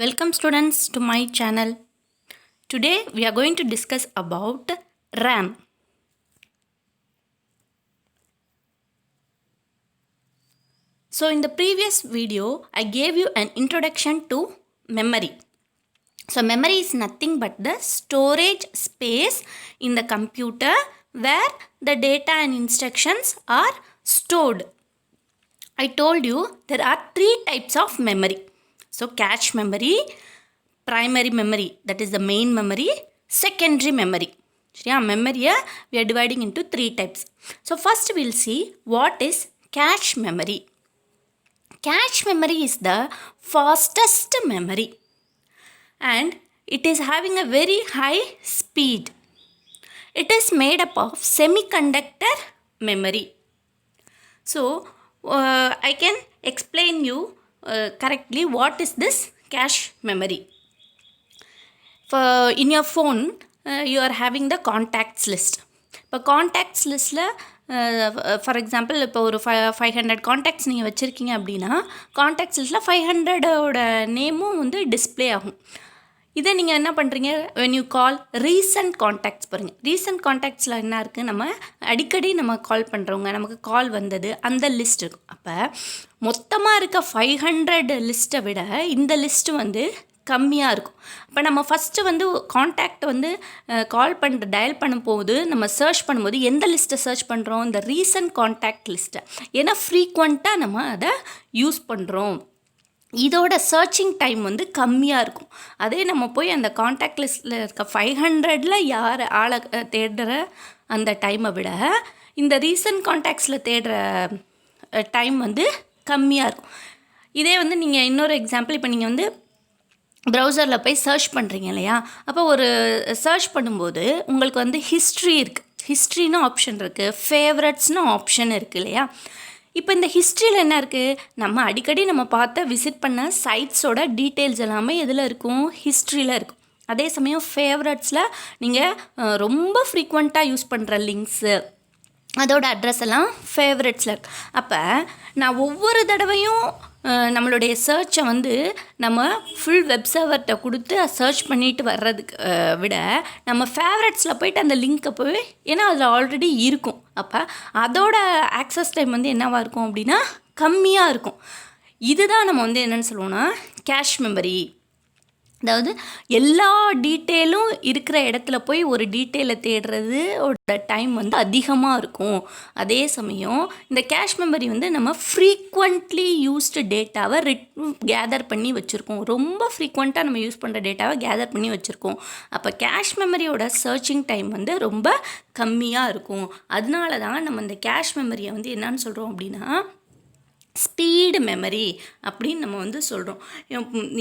Welcome students to my channel. Today we are going to discuss about RAM. So in the previous video I gave you an introduction to memory. So memory is nothing but the storage space in the computer where the data and instructions are stored. I told you there are three types of memory. So cache memory, primary memory, that is the main memory, secondary memory. Yeah, memory we are dividing into three types. So first we will see what is cache memory. Cache memory is the fastest memory and it is having a very high speed. It is made up of semiconductor memory. So I can explain you correctly what is this cache memory. For in your phone you are having the contacts list. இப்போ contacts லிஸ்ட்டில் for example இப்போ ஒரு 500 contacts நீங்கள் வச்சுருக்கீங்க அப்படின்னா contacts லிஸ்ட்டில் 500ஓட நேமும் வந்து டிஸ்பிளே ஆகும். இதை நீங்கள் என்ன பண்ணுறீங்க, when you call recent contacts பாருங்கள். ரீசன்ட் காண்டாக்ட்ஸில் என்ன இருக்குது, நம்ம அடிக்கடி நம்ம கால் பண்ணுறவங்க நமக்கு கால் வந்தது அந்த லிஸ்ட் இருக்கும். அப்போ மொத்தமாக இருக்க 500 லிஸ்ட்டை விட இந்த லிஸ்ட்டு வந்து கம்மியாக இருக்கும். அப்போ நம்ம ஃபஸ்ட்டு வந்து காண்டாக்ட் வந்து கால் பண்ணுற டயல் பண்ணும்போது நம்ம சர்ச் பண்ணும்போது எந்த லிஸ்ட்டை சர்ச் பண்ணுறோம், இந்த ரீசன்ட் காண்டாக்ட் லிஸ்ட்டை. ஏன்னா ஃப்ரீக்வெண்ட்டாக நம்ம அதை யூஸ் பண்ணுறோம். இதோட சர்ச்சிங் டைம் வந்து கம்மியாக இருக்கும். அதே நம்ம போய் அந்த காண்டாக்ட் லிஸ்ட்டில் இருக்க 500ல் யார் ஆளை தேடுற அந்த டைமை விட இந்த ரீசன்ட் காண்டாக்ட்ஸில் தேடுற டைம் வந்து கம்மியாக இருக்கும். இதே வந்து நீங்கள் இன்னொரு எக்ஸாம்பிள், இப்போ நீங்கள் வந்து ப்ரௌசரில் போய் சர்ச் பண்ணுறீங்க இல்லையா, அப்போ ஒரு சர்ச் பண்ணும்போது உங்களுக்கு வந்து ஹிஸ்ட்ரி இருக்குது, ஹிஸ்ட்ரின்னு ஆப்ஷன் இருக்குது, ஃபேவரட்ஸ்னு ஆப்ஷன் இருக்குது இல்லையா. இப்போ இந்த ஹிஸ்ட்ரியில் என்ன இருக்குது, நம்ம அடிக்கடி நம்ம பார்த்த விசிட் பண்ண சைட்ஸோட டீட்டெயில்ஸ் எல்லாமே எதில் இருக்கும், ஹிஸ்ட்ரியில் இருக்கும். அதே சமயம் ஃபேவரட்ஸில் நீங்கள் ரொம்ப ஃப்ரீக்வெண்ட்டாக யூஸ் பண்ணுற லிங்க்ஸு அதோட அட்ரஸ் எல்லாம் ஃபேவரட்ஸில் இருக்கு. அப்போ நான் ஒவ்வொரு தடவையும் நம்மளுடைய சர்ச்சை வந்து நம்ம ஃபுல் வெப் சர்வர்கிட்ட கொடுத்து சர்ச் பண்ணிட்டு வர்றதுக்கு விட நம்ம ஃபேவரட்ஸில் போய்ட்டு அந்த லிங்க்கை போய், ஏன்னா அதில் ஆல்ரெடி இருக்கும், அப்போ அதோட ஆக்சஸ் டைம் வந்து என்னவாக இருக்கும் அப்படின்னா கம்மியாக இருக்கும். இதுதான் நம்ம வந்து என்னென்னு சொல்லுவோம்னா கேஷ் மெமரி. அதாவது எல்லா டீட்டெயிலும் இருக்கிற இடத்துல போய் ஒரு டீட்டெயிலை தேடுறதோட டைம் வந்து அதிகமாக இருக்கும். அதே சமயம் இந்த கேஷ் மெமரி வந்து நம்ம ஃப்ரீக்வெண்ட்லி யூஸ்டு டேட்டாவை கேதர் பண்ணி வச்சுருக்கோம். ரொம்ப ஃப்ரீக்வெண்ட்டாக நம்ம யூஸ் பண்ணுற டேட்டாவை கேதர் பண்ணி வச்சுருக்கோம். அப்போ கேஷ் மெமரியோட சர்ச்சிங் டைம் வந்து ரொம்ப கம்மியாக இருக்கும். அதனால தான் நம்ம இந்த கேஷ் மெமரியை வந்து என்னன்னு சொல்கிறோம் அப்படின்னா ஸ்பீடு மெமரி அப்படின்னு நம்ம வந்து சொல்கிறோம்.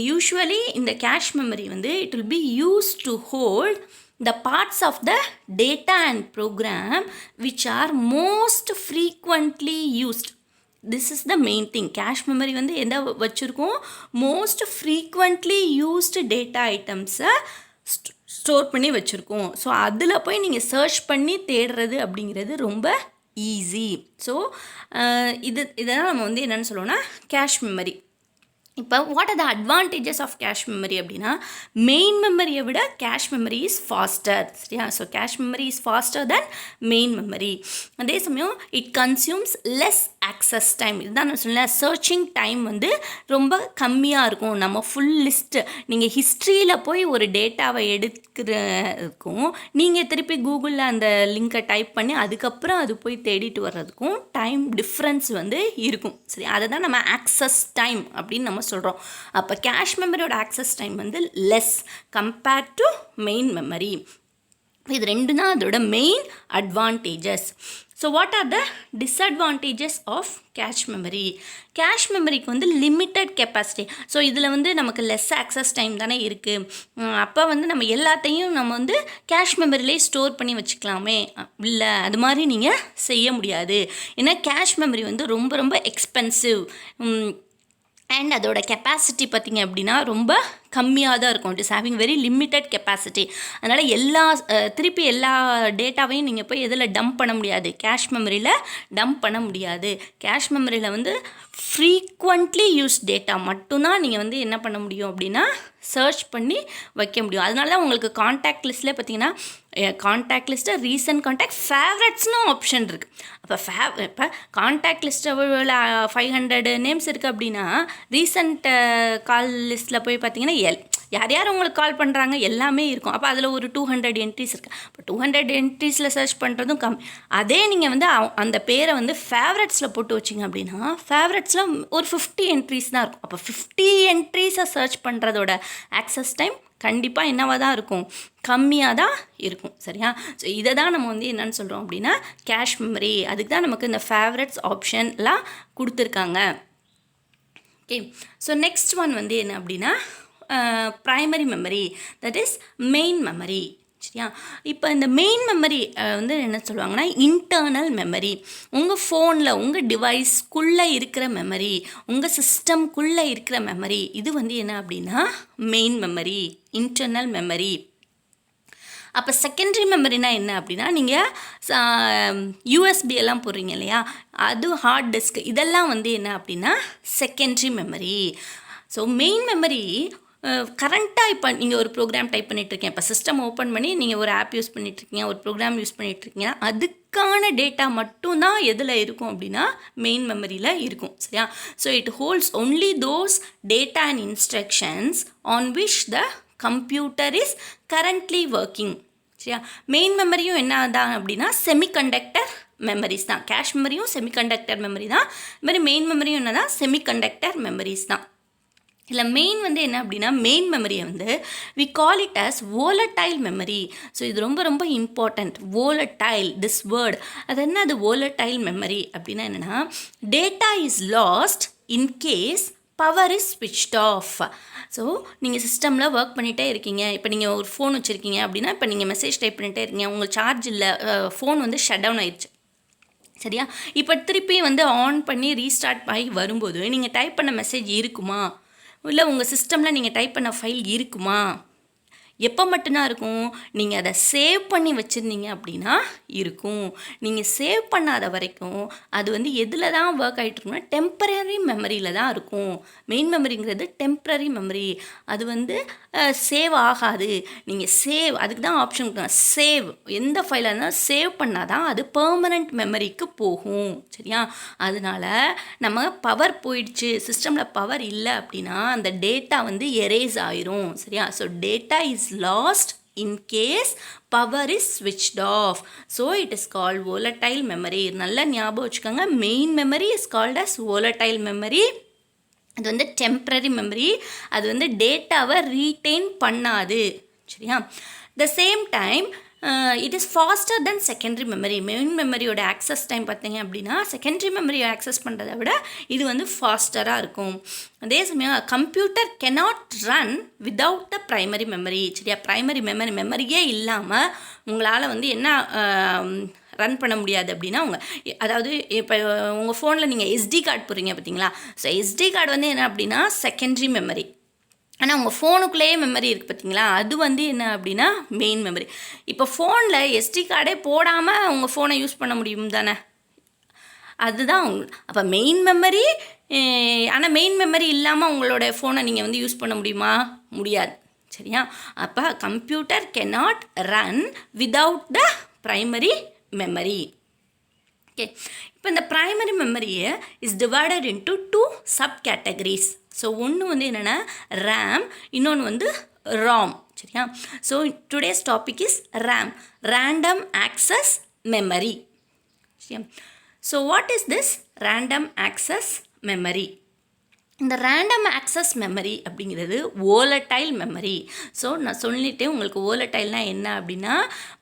யூஸ்வலி இந்த கேஷ் மெமரி வந்து it will be use to hold the parts of the data and program which are most frequently used. This is the main thing. Cache memory வந்து எதை வச்சுருக்கோம், மோஸ்ட் ஃப்ரீக்வெண்ட்லி யூஸ்டு டேட்டா ஐட்டம்ஸை store பண்ணி வச்சுருக்கோம். So அதில் போய் நீங்கள் search பண்ணி தேடுறது அப்படிங்கிறது ரொம்ப ஈஸி. ஸோ இதெல்லாம் நம்ம வந்து என்னென்னு சொல்லுவோம்னா கேஷ் மெமரி. இப்போ what are the advantages of cache memory அப்படின்னா, மெயின் மெமரியை விட கேஷ் மெமரி இஸ் ஃபாஸ்டர். சரியா? So cache memory is faster than main memory. அதே சமயம் it consumes less access time. இதுதான் நான் சொன்னேன், சர்ச்சிங் டைம் வந்து ரொம்ப கம்மியாக இருக்கும். நம்ம ஃபுல் லிஸ்ட்டு நீங்கள் ஹிஸ்ட்ரியில் போய் ஒரு டேட்டாவை எடுக்கிறதுக்கும் நீங்கள் திருப்பி கூகுளில் அந்த லிங்கை டைப் பண்ணி அதுக்கப்புறம் அது போய் தேடிட்டு வர்றதுக்கும் டைம் டிஃப்ரென்ஸ் வந்து இருக்கும். சரி, அதை தான் நம்ம ஆக்சஸ் டைம் அப்படின்னு நம்ம சொல்கிறோம். அப்போ கேஷ் மெமரியோட ஆக்சஸ் டைம் வந்து less compared to main memory. இது ரெண்டு தான் அதோட main advantages. So what are the disadvantages of cache memory? Cache மெமரிக்கு வந்து லிமிட்டட் கெப்பாசிட்டி. ஸோ இதில் வந்து நமக்கு லெஸ் ஆக்சஸ் டைம் தானே இருக்குது. அப்போ வந்து நம்ம எல்லாத்தையும் நம்ம வந்து கேஷ் மெமரியிலே ஸ்டோர் பண்ணி வச்சுக்கலாமே, இல்லை அது மாதிரி நீங்கள் செய்ய முடியாது. ஏன்னா கேஷ் மெமரி வந்து ரொம்ப ரொம்ப எக்ஸ்பென்சிவ் அண்ட் அதோட கெப்பாசிட்டி பார்த்திங்க அப்படின்னா ரொம்ப கம்மியாக தான் இருக்கும். It is having very limited capacity. அதனால் திருப்பி எல்லா டேட்டாவையும் நீங்கள் போய் எதில் டம்ப் பண்ண முடியாது, கேஷ் மெமரியில் டம்ப் பண்ண முடியாது. கேஷ் மெமரியில் வந்து ஃப்ரீக்வெண்ட்லி யூஸ் டேட்டா மட்டும்தான் நீங்கள் வந்து என்ன பண்ண முடியும் அப்படின்னா சர்ச் பண்ணி வைக்க முடியும். அதனால தான் உங்களுக்கு காண்டாக்ட் லிஸ்ட்டில் பார்த்தீங்கன்னா காண்டாக்ட் லிஸ்ட்டு ரீசன்ட் காண்டாக்ட் ஃபேவரட்ஸ்னு ஆப்ஷன் இருக்குது. அப்போ இப்போ காண்டாக்ட் லிஸ்ட்டில் 500 நேம்ஸ் இருக்குது அப்படின்னா ரீசன்ட் கால் லிஸ்ட்டில் போய் பார்த்தீங்கன்னா யார் யார் உங்களுக்கு கால் பண்ணுறாங்க எல்லாமே இருக்கும். அப்போ அதில் ஒரு 200 என்ட்ரிஸ் இருக்குது. இப்போ 200 என்ட்ரிஸில் சர்ச் பண்ணுறதும் கம்மி. அதே நீங்கள் வந்து அந்த பேரை வந்து ஃபேவரட்ஸில் போட்டு வச்சிங்க அப்படின்னா ஃபேவரட்ஸில் ஒரு 50 என்ட்ரிஸ் தான் இருக்கும். அப்போ 50 என்ட்ரிஸை சர்ச் பண்ணுறதோட ஆக்சஸ் டைம் கண்டிப்பாக என்னவாக தான் இருக்கும், கம்மியாக தான் இருக்கும். சரியா? ஸோ இதை தான் நம்ம வந்து என்னென்னு சொல்கிறோம் அப்படின்னா கேஷ் மெமரி. அதுக்கு தான் நமக்கு இந்த ஃபேவரட்ஸ் ஆப்ஷன்லாம் கொடுத்துருக்காங்க. ஓகே, ஸோ நெக்ஸ்ட் ஒன் வந்து என்ன அப்படின்னா primary memory, that is main memory. சரியா? இப்போ இந்த மெயின் மெமரி வந்து என்ன சொல்லுவாங்கன்னா இன்டர்னல் மெமரி. உங்கள் ஃபோனில் உங்கள் டிவைஸ்க்குள்ளே இருக்கிற மெமரி, உங்கள் சிஸ்டம்குள்ளே இருக்கிற மெமரி, இது வந்து என்ன அப்படின்னா மெயின் மெமரி, இன்டர்னல் மெமரி. அப்போ செகண்டரி மெமரினா என்ன அப்படின்னா நீங்கள் யூஎஸ்பி எல்லாம் போடுறீங்க இல்லையா, அது ஹார்ட் டிஸ்க், இதெல்லாம் வந்து என்ன அப்படின்னா secondary memory. So main memory கரண்ட்டாக இப்போ நீங்கள் ஒரு ப்ரோக்ராம் டைப் பண்ணிகிட்ருக்கீங்க, இப்போ சிஸ்டம் ஓப்பன் பண்ணி நீங்கள் ஒரு ஆப் யூஸ் பண்ணிகிட்ருக்கீங்க, ஒரு ப்ரோக்ராம் யூஸ் பண்ணிகிட்ருக்கீங்க, அதுக்கான டேட்டா மட்டும்தான் எதில் இருக்கும் அப்படின்னா மெயின் மெமரியில் இருக்கும். சரியா? So it holds only those data and instructions on which the computer is currently working. சரியா? மெயின் மெமரியும் என்ன தான் அப்படின்னா செமிகண்டக்டர் மெமரிஸ் தான். கேஷ் மெமரியும் செமிகண்டக்டர் மெமரி தான். இது மாதிரி மெயின் மெமரியும் என்ன தான் செமிகண்டக்டர் மெமரிஸ் தான். இல்லை மெயின் வந்து என்ன அப்படின்னா மெயின் மெமரியை வந்து we call it as volatile memory. So இது ரொம்ப ரொம்ப இம்பார்ட்டண்ட். வோலடைல், திஸ் வேர்ட், அது என்ன, அது வோலடைல் மெமரி அப்படின்னா என்னென்னா data is lost in case power is switched off. So நீங்கள் சிஸ்டமில் ஒர்க் பண்ணிகிட்டே இருக்கீங்க. இப்போ நீங்கள் ஒரு ஃபோன் வச்சுருக்கீங்க அப்படின்னா இப்போ நீங்கள் மெசேஜ் டைப் பண்ணிகிட்டே இருக்கீங்க, உங்கள் சார்ஜ் இல்லை, ஃபோன் வந்து ஷட் டவுன் ஆயிடுச்சு. சரியா? இப்போ திருப்பி வந்து ஆன் பண்ணி ரீஸ்டார்ட் ஆகி வரும்போது நீங்கள் டைப் பண்ண மெசேஜ் இருக்குமா, இல்லை உங்கள் சிஸ்டமில் நீங்கள் டைப் பண்ண ஃபைல் இருக்குமா? எப்போ மட்டும்தான் இருக்கும், நீங்கள் அதை சேவ் பண்ணி வச்சுருந்தீங்க அப்படின்னா இருக்கும். நீங்கள் சேவ் பண்ணாத வரைக்கும் அது வந்து எதில் தான் ஒர்க் ஆகிட்டுருக்குன்னா டெம்பரரி மெமரியில் தான் இருக்கும். மெயின் மெமரிங்கிறது டெம்பரரி மெமரி, அது வந்து சேவ் ஆகாது. நீங்கள் சேவ், அதுக்கு தான் ஆப்ஷன் கொடுங்க, சேவ். எந்த ஃபைலாக இருந்தாலும் சேவ் பண்ணால் தான் அது பெர்மனண்ட் மெமரிக்கு போகும். சரியா? அதனால் நம்ம பவர் போயிடுச்சு, சிஸ்டமில் பவர் இல்லை அப்படின்னா அந்த டேட்டா வந்து எரேஸ் ஆயிரும். சரியா? So data is lost in case power is switched off. So it is called volatile memory. நல்லா ஞாபகம் வச்சுக்கோங்க, main memory is called as volatile memory. அது வந்து டெம்பரரி மெமரி, அது வந்து டேட்டாவை ரீட்டைன் பண்ணாது. சரியா? The same time it is faster than secondary memory. Main மெமரியோட ஆக்சஸ் டைம் பார்த்தீங்க அப்படின்னா செகண்டரி மெமரியை ஆக்சஸ் பண்ணுறதை விட இது வந்து ஃபாஸ்டராக இருக்கும். அதே சமயம் computer cannot run without the primary memory. சரியா? ப்ரைமரி மெமரியே இல்லாமல் உங்களால் வந்து என்ன ரன் பண்ண முடியாது அப்படின்னா அதாவது இப்போ உங்கள் ஃபோனில் நீங்கள் எஸ்டி கார்டு போடுறீங்க பார்த்தீங்களா, ஸோ எஸ்டி கார்டு வந்து என்ன அப்படின்னா செகண்டரி மெமரி. ஆனால் உங்கள் ஃபோனுக்குள்ளேயே மெமரி இருக்குது பார்த்தீங்களா, அது வந்து என்ன அப்படின்னா மெயின் மெமரி. இப்போ ஃபோனில் எஸ்டி கார்டே போடாமல் உங்கள் ஃபோனை யூஸ் பண்ண முடியும் தானே, அதுதான் அப்போ மெயின் மெமரி. ஆனால் மெயின் மெமரி இல்லாமல் உங்களோட ஃபோனை நீங்கள் வந்து யூஸ் பண்ண முடியுமா? முடியாது. சரியா? அப்போ computer cannot run without the primary memory. Okay, இப்போ இந்த ப்ரைமரி மெமரியை is divided into 2 sub categories. So ஒன்று வந்து என்னென்னா ரேம், இன்னொன்று வந்து ராம். சரியா? So today's topic is RAM, random access memory. சரியா? So what is this random access memory? இந்த ரேண்டம் ஆக்சஸ் மெமரி அப்படிங்கிறது வோலடைல் மெமரி. ஸோ நான் சொல்லிட்டேன் உங்களுக்கு வோலடைல்னால் என்ன அப்படின்னா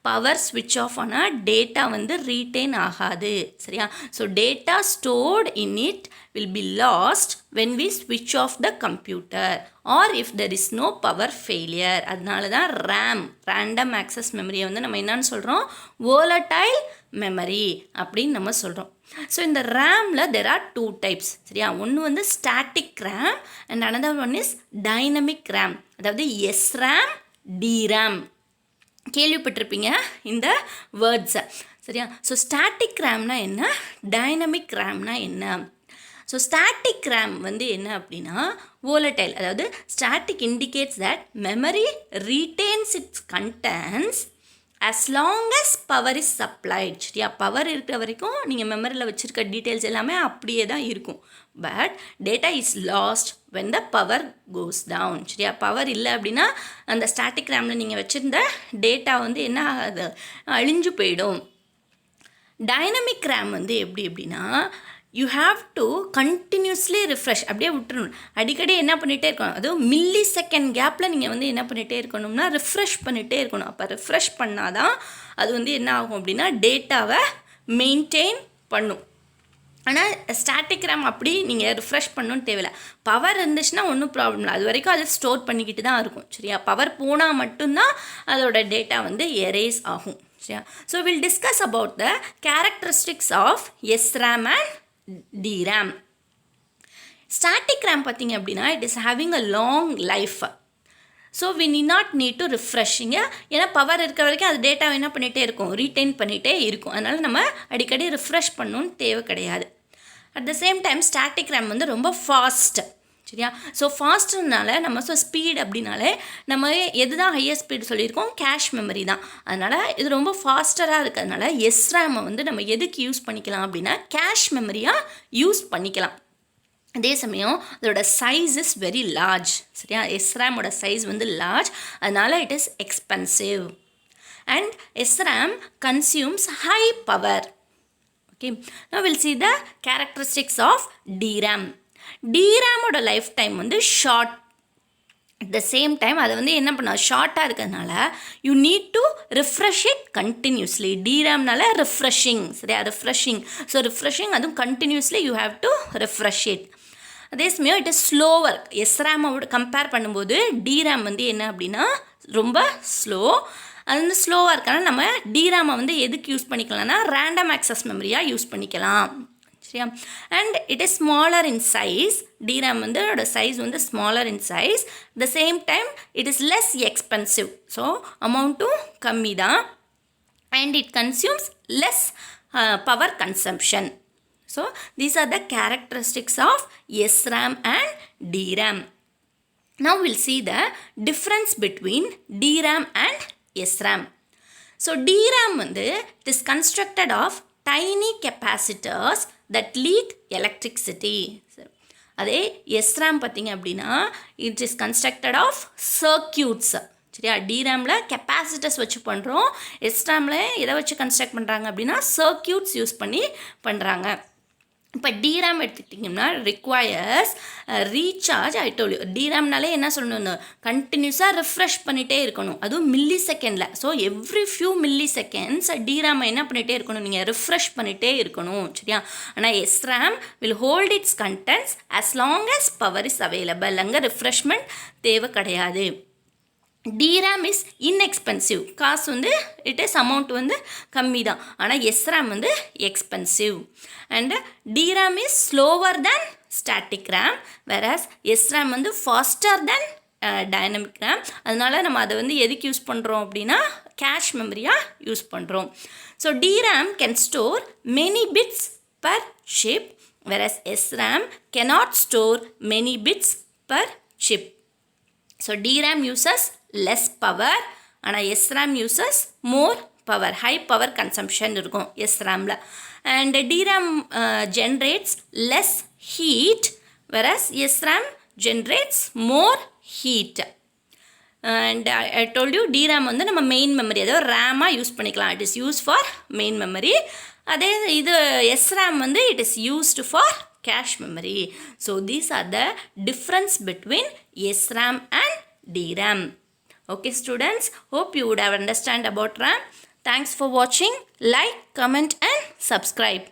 பவர் ஸ்விட்ச் ஆஃப் ஆனால் டேட்டா வந்து ரீட்டைன் ஆகாது. சரியா? So data stored in it will B last when we switch off the computer or if there is no power failure. அதனால தான் ரேம், ரேண்டம் ஆக்சஸ் மெமரியை வந்து நம்ம என்னன்னு சொல்கிறோம், வோலடைல் மெமரி அப்படின்னு நம்ம சொல்கிறோம். ஸோ இந்த ரேமில் there are 2 types. சரியா? ஒன்று வந்து static RAM and another one is dynamic RAM, அதாவது SRAM, DRAM. கேள்விப்பட்டிருப்பீங்க இந்த வேர்ட்ஸை. சரியா? ஸோ ஸ்டாட்டிக் ரேம்னா என்ன, டைனமிக் ரேம்னா என்ன? ஸோ ஸ்டாட்டிக் ரேம் வந்து என்ன அப்படின்னா volatile, அதாவது static indicates that memory retains its contents as long as power is supplied. சரியா, பவர் இருக்கிற வரைக்கும் நீங்கள் மெமரியில் வச்சுருக்க டீட்டெயில்ஸ் எல்லாமே அப்படியே தான் இருக்கும். But data is last when the power goes down. சரியா, பவர் இல்லை அப்படின்னா அந்த ஸ்டாட்டிக் ரேமில் நீங்கள் வச்சுருந்த டேட்டா வந்து என்ன ஆகாது, அழிஞ்சு போயிடும். டைனமிக் ரேம் வந்து எப்படி அப்படின்னா you have to continuously refresh, அப்படியே விட்டுருணும். அடிக்கடி என்ன பண்ணிகிட்டே இருக்கணும், அதுவும் மில்லி செகண்ட் கேப்பில் நீங்கள் வந்து என்ன பண்ணிகிட்டே இருக்கணும்னா ரிஃப்ரெஷ் பண்ணிகிட்டே இருக்கணும். அப்போ ரிஃப்ரெஷ் பண்ணால் தான் அது வந்து என்ன ஆகும் அப்படின்னா டேட்டாவை மெயின்டைன் பண்ணும். ஆனால் ஸ்டாட்டிக் ரேம் அப்படி நீங்கள் ரிஃப்ரெஷ் பண்ணணும்னு தேவையில்லை. பவர் இருந்துச்சுன்னா ஒன்றும் ப்ராப்ளம் இல்லை, அது வரைக்கும் அது ஸ்டோர் பண்ணிக்கிட்டு தான் இருக்கும். சரியா, பவர் போனால் மட்டும்தான் அதோட டேட்டா வந்து எரேஸ் ஆகும். சரியா, so will discuss about the characteristics of SRAM and DRAM. Static RAM பார்த்தீங்க அப்படின்னா it is having a long life. So we need to refreshing, ஏன்னா பவர் இருக்கிற வரைக்கும் அது டேட்டாவை என்ன பண்ணிகிட்டே இருக்கும், ரீட்டைன் பண்ணிகிட்டே இருக்கும். அதனால் நம்ம அடிக்கடி ரிஃப்ரெஷ் பண்ணணும்னு தேவை கிடையாது. At the same time static RAM வந்து ரொம்ப ஃபாஸ்ட். சரியா, ஸோ ஃபாஸ்ட்னால நம்ம ஸ்பீட் அப்படின்னாலே நம்ம எது தான் ஹையர் ஸ்பீடு சொல்லியிருக்கோம், கேஷ் மெமரி தான். அதனால் இது ரொம்ப ஃபாஸ்டராக இருக்கிறதுனால SRAM வந்து நம்ம எதுக்கு யூஸ் பண்ணிக்கலாம் அப்படின்னா கேஷ் மெமரியாக யூஸ் பண்ணிக்கலாம். அதே சமயம் அதோட சைஸ் இஸ் வெரி லார்ஜ். சரியா, SRAMோட சைஸ் வந்து லார்ஜ், அதனால் it is expensive. And SRAM consumes high power. Okay, now we'll see the characteristics of DRAM. DRAMோட லைஃப் டைம் வந்து short. At the same time அதை வந்து என்ன பண்ண ஷார்ட்டாக இருக்கிறதுனால you need to refresh it continuously. DRAMனால ரிஃப்ரெஷிங். சரியா, ரிஃப்ரெஷிங். ஸோ ரிஃப்ரெஷிங் அதுவும் continuously you have to refresh it. அதே சமயம் இட் இஸ் ஸ்லோவர். SRAMோட கம்பேர் பண்ணும்போது DRAM வந்து என்ன அப்படின்னா ரொம்ப ஸ்லோ. அது வந்து ஸ்லோவாக இருக்கனால நம்ம DRAMை வந்து எதுக்கு யூஸ் பண்ணிக்கலாம்னா ரேண்டம் ஆக்சஸ் மெமரியாக யூஸ் பண்ணிக்கலாம். சரியா, and it is smaller in size. DRAM வந்து அதோட சைஸ் வந்து smaller in size. The same time it is less expensive. So அமௌண்ட்டும் கம்மி தான். And it consumes less power consumption. So these are the characteristics of SRAM and DRAM. Now we'll see the difference between DRAM and SRAM. So DRAM வந்து it is constructed of tiny capacitors that leak electricity. அதே SRAM பார்த்தீங்க அப்படின்னா it is constructed of circuits. சரியா, DRAMல capacitors வச்சு பண்ணுறோம், SRAMல எதை வச்சு construct பண்ணுறாங்க அப்படின்னா சர்க்கியூட்ஸ் யூஸ் பண்ணி பண்ணுறாங்க. இப்போ DRAM எடுத்துக்கிட்டிங்கன்னா requires recharge. I told you, DRAMனாலே என்ன சொல்லணும், கண்டினியூஸாக ரிஃப்ரெஷ் பண்ணிகிட்டே இருக்கணும், அதுவும் மில்லி செகண்டில். So every few milli seconds DRAM என்ன பண்ணிகிட்டே இருக்கணும், நீங்கள் ரிஃப்ரெஷ் பண்ணிகிட்டே இருக்கணும். சரியா, ஆனால் SRAM will hold it's contents as long as power is available. அங்கே ரிஃப்ரெஷ்மெண்ட் தேவை கிடையாது. DRAM is inexpensive. காசு வந்து இட் இஸ் அமௌண்ட் வந்து கம்மி தான். ஆனால் SRAM வந்து expensive. And DRAM is slower than static RAM, whereas SRAM வந்து ஃபாஸ்டர் தேன் டைனமிக் ரேம். அதனால் நம்ம அதை வந்து எதுக்கு யூஸ் பண்ணுறோம் அப்படின்னா கேஷ் மெமரியாக யூஸ் பண்ணுறோம். So DRAM can store many bits per chip, whereas SRAM cannot store many bits per chip. So DRAM uses less power, ஆனால் SRAM uses more power, high power consumption இருக்கும் SRAMல. And DRAM generates less heat, whereas SRAM generates more heat. And I told you DRAM வந்து நம்ம main memory, அதாவது ரேமாக use பண்ணிக்கலாம். It is use for main memory. அதே இது SRAM வந்து it is used for cache memory. So these are the difference between SRAM and DRAM. Okay students, hope you would have understand about RAM. Thanks for watching. Like, comment and subscribe.